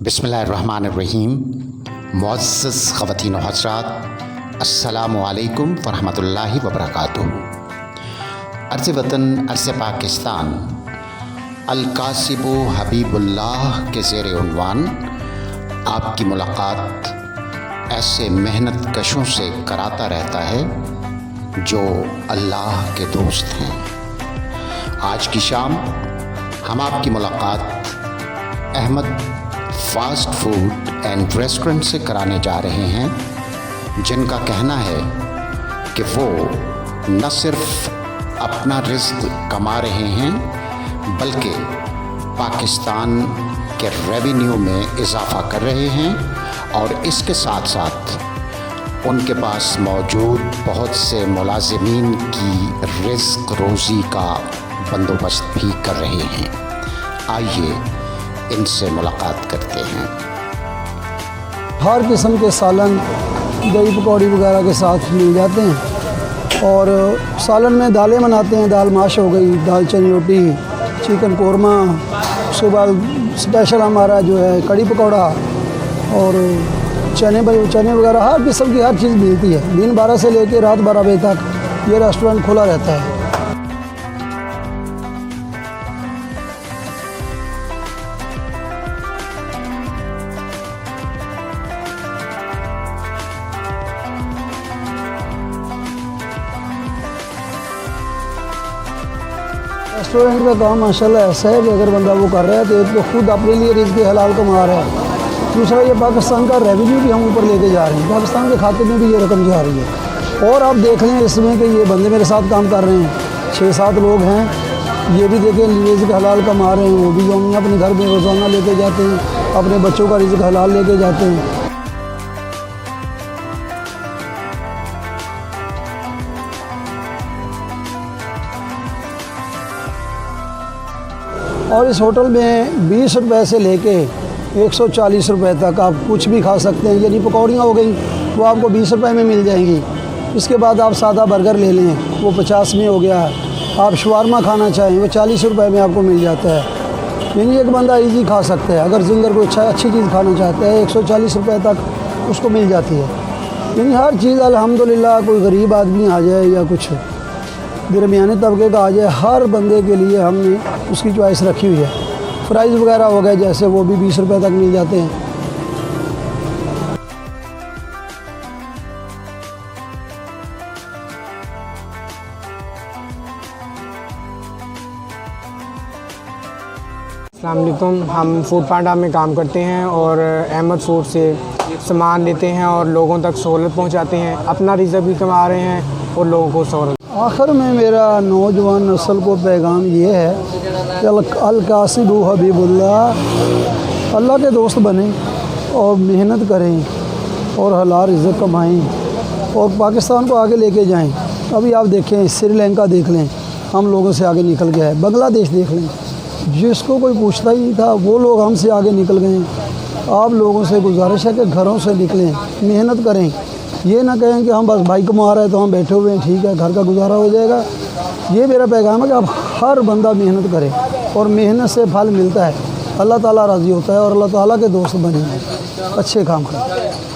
बिस्मिल्लाहिर्रहमानिर्रहीम। मुअज़्ज़ज़ ख़वातीन व हज़रात, अस्सलामु अलैकुम वरहमतुल्लाहि वबरकातुहू। अर्ज़ वतन अर्ज़ पाकिस्तान अल-कासिबु हबीबुल्लाह के ज़ेर उन्वान आपकी मुलाकात ऐसे मेहनत कशों से कराता रहता है जो अल्लाह के दोस्त हैं। आज की शाम हम आपकी मुलाकात Ahmad fast food and restaurant से कराने जा रहे हैं, जिनका कहना है कि वो न सिर्फ अपना रिज़्क़ कमा रहे हैं बल्कि पाकिस्तान के रेवेन्यू में इजाफ़ा कर रहे हैं और इसके साथ साथ उनके पास मौजूद बहुत से मुलाज़िमीन की रिज़्क़ रोज़ी का बंदोबस्त भी कर रहे हैं। आइए इनसे मुलाकात करते हैं। हर किस्म के सालन दही पकौड़ी वगैरह के साथ मिल जाते हैं और सालन में दालें बनाते हैं। दाल माश हो गई, दाल चनी रोटी, चिकन कोरमा, उसके बाद स्पेशल हमारा जो है कड़ी पकौड़ा और चने वगैरह हर किस्म की हर चीज़ मिलती है। दिन 12 से लेकर रात 12 बजे तक ये रेस्टोरेंट खुला रहता है। रेस्टोरेंट का काम माशाल्लाह ऐसा है कि अगर बंदा वो कर रहा है तो एक तो खुद अपने लिए रिज़्क़ हलाल कमा रहा है, दूसरा ये पाकिस्तान का रेवेन्यू भी हम ऊपर लेके जा रहे हैं। पाकिस्तान के खाते में भी ये रकम जा रही है। और आप देख लें इसमें कि ये बंदे मेरे साथ काम कर रहे हैं, 6-7 लोग हैं। ये भी देखें रिज़्क़ हलाल कमा रहे हैं, वो भी यौमिया अपने घर में रोज़ाना लेके जाते हैं, अपने बच्चों का रिज़्क़ हलाल लेके जाते हैं। और इस होटल में 20 रुपये से लेके 140 रुपये तक आप कुछ भी खा सकते हैं। यानी पकौड़ियाँ हो गई वो आपको 20 रुपये में मिल जाएंगी। इसके बाद आप सादा बर्गर ले लें, वो 50 में हो गया। आप शवारमा खाना चाहें वो 40 रुपये में आपको मिल जाता है। यानी एक बंदा ईजी खा सकता है। अगर जिंगर को अच्छी चीज़ खाना चाहता है 140 रुपये तक उसको मिल जाती है। यानी हर चीज़ अल्हम्दुलिल्लाह, कोई गरीब आदमी आ जाए या कुछ दरमियाने तबके का आ जाए, हर बंदे के लिए हमने उसकी चॉइस रखी हुई है। फ्राइज़ वगैरह हो गए जैसे वो भी 20 रुपये तक मिल जाते हैं। अस्सलाम वालेकुम। हम फूड पांडा में काम करते हैं और अहमद फूड से सामान लेते हैं और लोगों तक सहूलत पहुंचाते हैं। अपना रिज़्क़ भी कमा रहे हैं और लोगों को सहूलत। आखिर में मेरा नौजवान नस्ल को पैगाम ये है कि अल-कासिबु हबीबुल्लाह, अल्लाह के दोस्त बने और मेहनत करें और हलाल रिज़्क़ कमाएं और पाकिस्तान को आगे लेके जाएं। अभी आप देखें श्रीलंका देख लें, हम लोगों से आगे निकल गया है। बांग्लादेश देख लें, जिसको कोई पूछता ही नहीं था वो लोग हमसे आगे निकल गए। आप लोगों से गुजारिश है कि घरों से निकलें, मेहनत करें। ये ना कहें कि हम बस भाई कमा रहे हैं तो हम बैठे हुए हैं, ठीक है घर का गुजारा हो जाएगा। ये मेरा पैगाम है कि आप हर बंदा मेहनत करे और मेहनत से फल मिलता है। अल्लाह ताला राज़ी होता है और अल्लाह ताला के दोस्त बने, अच्छे काम करें।